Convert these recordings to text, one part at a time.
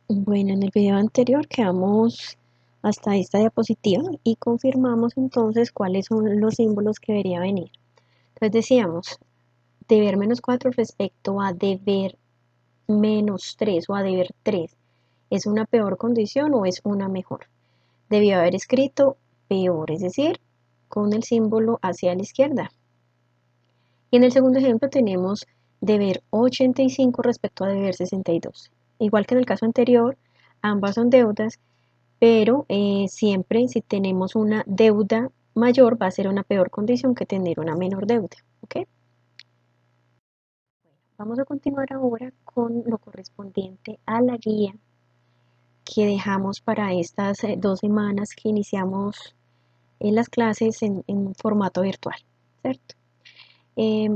Bueno, en el video anterior quedamos hasta esta diapositiva y confirmamos entonces cuáles son los símbolos que debería venir. Entonces decíamos, deber menos 4 respecto a deber menos 3 o a deber 3. ¿Es una peor condición o es una mejor? Debió haber escrito peor, es decir, con el símbolo hacia la izquierda. Y en el segundo ejemplo tenemos deber 85 respecto a deber 62. Igual que en el caso anterior, ambas son deudas, pero siempre si tenemos una deuda mayor va a ser una peor condición que tener una menor deuda. ¿Ok? Vamos a continuar ahora con lo correspondiente a la guía que dejamos para estas 2 semanas que iniciamos en las clases en formato virtual, ¿cierto? Eh,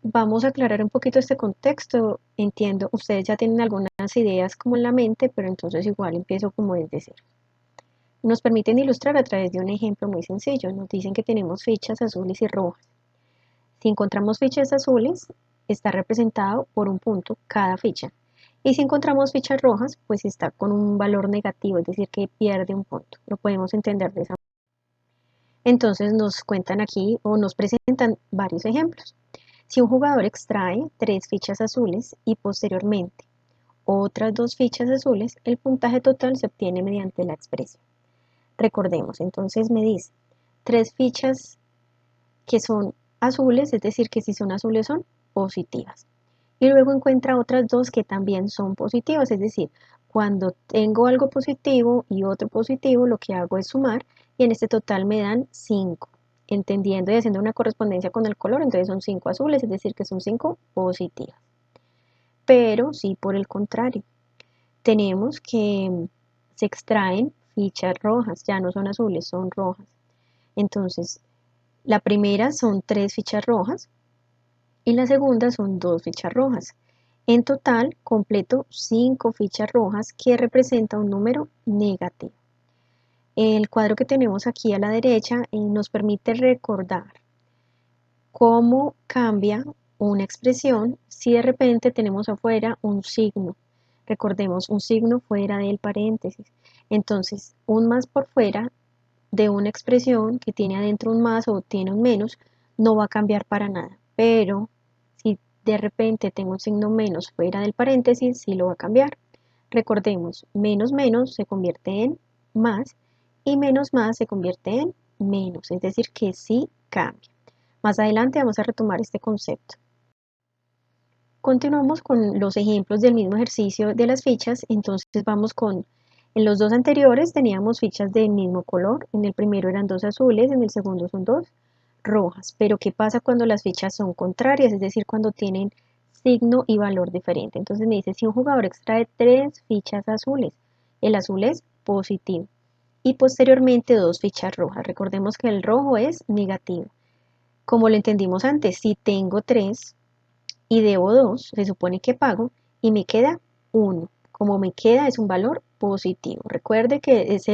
Vamos a aclarar un poquito este contexto. Entiendo, ustedes ya tienen algunas ideas como en la mente, pero entonces igual empiezo como desde cero. Nos permiten ilustrar a través de un ejemplo muy sencillo. Nos dicen que tenemos fichas azules y rojas. Si encontramos fichas azules, está representado por un punto cada ficha. Y si encontramos fichas rojas, pues está con un valor negativo, es decir, que pierde un punto. Lo podemos entender de esa manera. Entonces nos cuentan aquí o nos presentan varios ejemplos. Si un jugador extrae 3 fichas azules y posteriormente otras 2 fichas azules, el puntaje total se obtiene mediante la expresión. Recordemos, entonces me dice 3 fichas que son azules, es decir, que si son azules son positivas. Y luego encuentra otras 2 que también son positivas, es decir, cuando tengo algo positivo y otro positivo, lo que hago es sumar y en este total me dan 5. Entendiendo y haciendo una correspondencia con el color, entonces son 5 azules, es decir, que son 5 positivas. Pero si por el contrario, tenemos que se extraen fichas rojas, ya no son azules, son rojas. Entonces, la primera son 3 fichas rojas y la segunda son 2 fichas rojas. En total, completo 5 fichas rojas que representa un número negativo. El cuadro que tenemos aquí a la derecha nos permite recordar cómo cambia una expresión si de repente tenemos afuera un signo. Recordemos, un signo fuera del paréntesis. Entonces, un más por fuera de una expresión que tiene adentro un más o tiene un menos, no va a cambiar para nada. Pero si de repente tengo un signo menos fuera del paréntesis, sí lo va a cambiar. Recordemos, menos menos se convierte en más y menos más se convierte en menos, es decir, que sí cambia. Más adelante vamos a retomar este concepto. Continuamos con los ejemplos del mismo ejercicio de las fichas, entonces vamos con, en los 2 anteriores teníamos fichas del mismo color, en el primero eran 2 azules, en el segundo son 2 rojas, pero ¿qué pasa cuando las fichas son contrarias? Es decir, cuando tienen signo y valor diferente. Entonces me dice, si un jugador extrae 3 fichas azules, el azul es positivo, y posteriormente 2 fichas rojas, recordemos que el rojo es negativo. Como lo entendimos antes, si tengo 3 y debo 2, se supone que pago y me queda 1. Como me queda es un valor positivo. Recuerde que es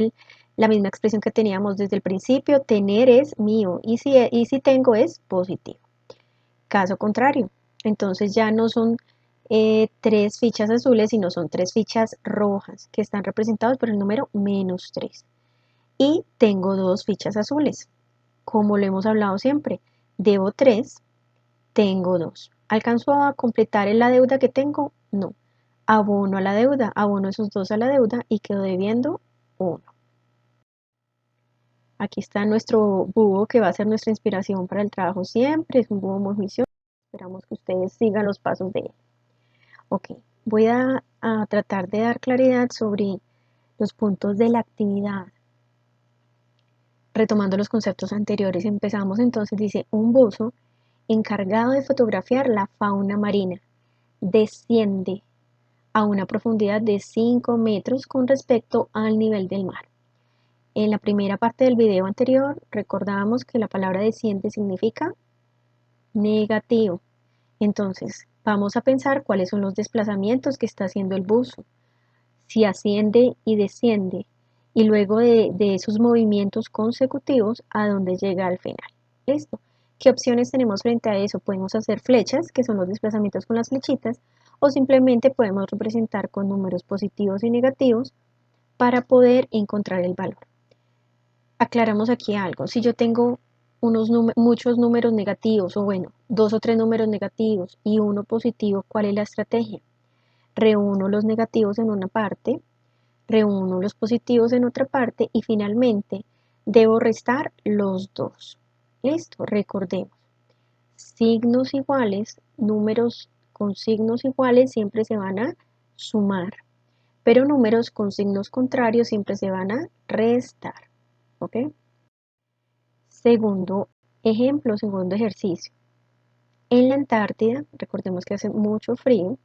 la misma expresión que teníamos desde el principio, tener es mío y si tengo es positivo. Caso contrario, entonces ya no son 3 fichas azules, sino son 3 fichas rojas que están representadas por el número menos 3. Y tengo 2 fichas azules. Como lo hemos hablado siempre, debo 3, tengo 2. ¿Alcanzo a completar la deuda que tengo? No. Abono a la deuda, abono esos 2 a la deuda y quedo debiendo 1. Aquí está nuestro búho que va a ser nuestra inspiración para el trabajo siempre. Es un búho muy juicioso. Esperamos que ustedes sigan los pasos de él. Ok, voy a tratar de dar claridad sobre los puntos de la actividad. Retomando los conceptos anteriores, empezamos entonces, dice, un buzo encargado de fotografiar la fauna marina desciende a una profundidad de 5 metros con respecto al nivel del mar. En la primera parte del video anterior recordábamos que la palabra desciende significa negativo. Entonces, vamos a pensar cuáles son los desplazamientos que está haciendo el buzo. Si asciende y desciende, y luego de esos movimientos consecutivos, a dónde llega al final. ¿Listo? ¿Qué opciones tenemos frente a eso? Podemos hacer flechas, que son los desplazamientos con las flechitas, o simplemente podemos representar con números positivos y negativos para poder encontrar el valor. Aclaramos aquí algo, si yo tengo muchos números negativos, o bueno, 2 o 3 números negativos y uno positivo, ¿cuál es la estrategia? Reúno los negativos en una parte, reúno los positivos en otra parte y finalmente debo restar los dos. Listo, recordemos. Signos iguales, números con signos iguales siempre se van a sumar, pero números con signos contrarios siempre se van a restar. ¿Ok? Segundo ejemplo, segundo ejercicio. En la Antártida, recordemos que hace mucho frío,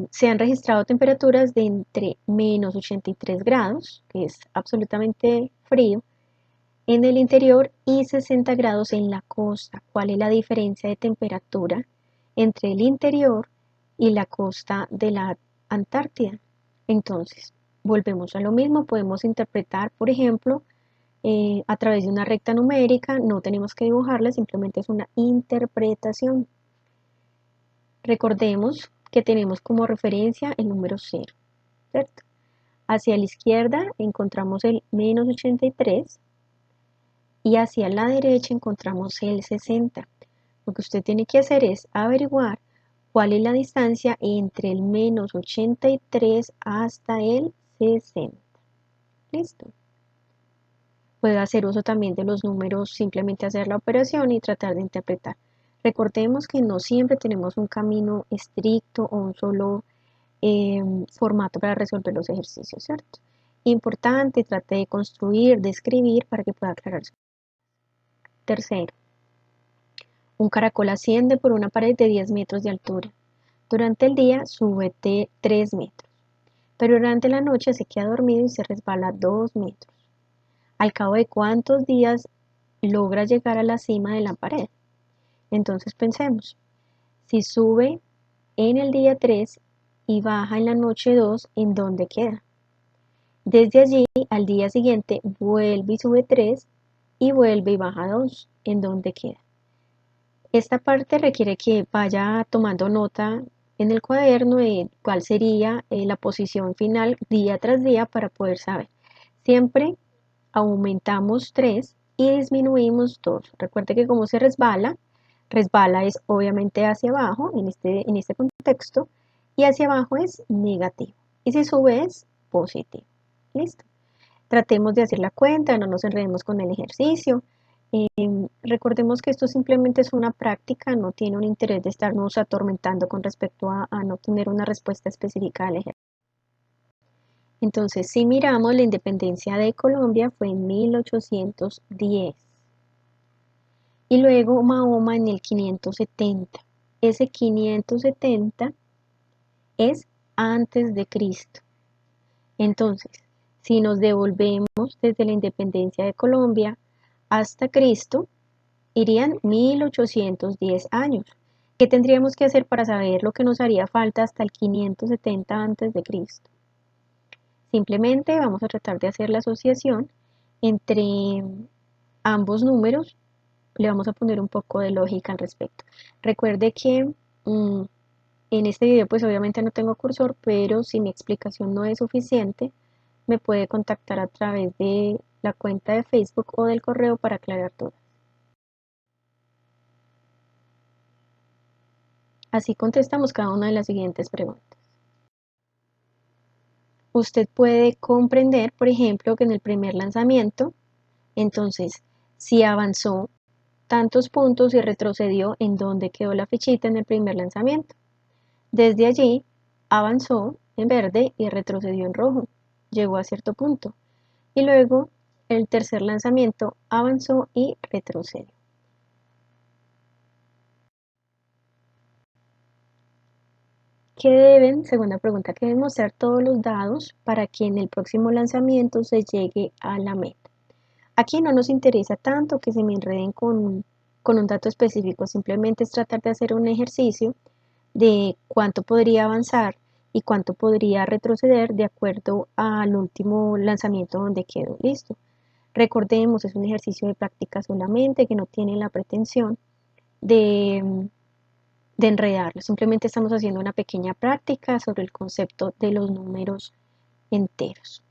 se han registrado temperaturas de entre menos 83 grados, que es absolutamente frío, en el interior y 60 grados en la costa. ¿Cuál es la diferencia de temperatura entre el interior y la costa de la Antártida? Entonces, volvemos a lo mismo, podemos interpretar, por ejemplo, a través de una recta numérica, no tenemos que dibujarla, simplemente es una interpretación. Recordemos que tenemos como referencia el número 0, ¿cierto? Hacia la izquierda encontramos el menos 83 y hacia la derecha encontramos el 60. Lo que usted tiene que hacer es averiguar cuál es la distancia entre el menos 83 hasta el 60. Listo. Puede hacer uso también de los números, simplemente hacer la operación y tratar de interpretar. Recordemos que no siempre tenemos un camino estricto o un solo formato para resolver los ejercicios, ¿cierto? Importante, trate de construir, de escribir para que pueda aclarar su. Tercero, un caracol asciende por una pared de 10 metros de altura. Durante el día sube de 3 metros, pero durante la noche se queda dormido y se resbala 2 metros. ¿Al cabo de cuántos días logra llegar a la cima de la pared? Entonces pensemos, si sube en el día 3 y baja en la noche 2, ¿en dónde queda? Desde allí al día siguiente vuelve y sube 3 y vuelve y baja 2, ¿en dónde queda? Esta parte requiere que vaya tomando nota en el cuaderno de cuál sería la posición final día tras día para poder saber. Siempre aumentamos 3 y disminuimos 2. Recuerde que como se resbala es obviamente hacia abajo en este contexto y hacia abajo es negativo. Y si sube es positivo. ¿Listo? Tratemos de hacer la cuenta, no nos enredemos con el ejercicio. Recordemos que esto simplemente es una práctica, no tiene un interés de estarnos atormentando con respecto a no tener una respuesta específica al ejercicio. Entonces, si miramos, la independencia de Colombia fue en 1810 y luego Mahoma en el 570. Ese 570 es antes de Cristo. Entonces, si nos devolvemos desde la independencia de Colombia hasta Cristo, irían 1810 años. ¿Qué tendríamos que hacer para saber lo que nos haría falta hasta el 570 antes de Cristo? Simplemente vamos a tratar de hacer la asociación entre ambos números. Le vamos a poner un poco de lógica al respecto. Recuerde que en este video pues obviamente no tengo cursor, pero si mi explicación no es suficiente, me puede contactar a través de la cuenta de Facebook o del correo para aclarar todo. Así contestamos cada una de las siguientes preguntas. Usted puede comprender, por ejemplo, que en el primer lanzamiento, entonces, si avanzó tantos puntos y retrocedió, ¿en dónde quedó la fichita en el primer lanzamiento? Desde allí, avanzó en verde y retrocedió en rojo. Llegó a cierto punto. Y luego, el tercer lanzamiento avanzó y retrocedió. Segunda pregunta, ¿qué deben mostrar todos los dados para que en el próximo lanzamiento se llegue a la meta? Aquí no nos interesa tanto que se me enreden con un dato específico, simplemente es tratar de hacer un ejercicio de cuánto podría avanzar y cuánto podría retroceder de acuerdo al último lanzamiento donde quedó. Listo. Recordemos, es un ejercicio de práctica solamente que no tiene la pretensión de de enredarlo, simplemente estamos haciendo una pequeña práctica sobre el concepto de los números enteros.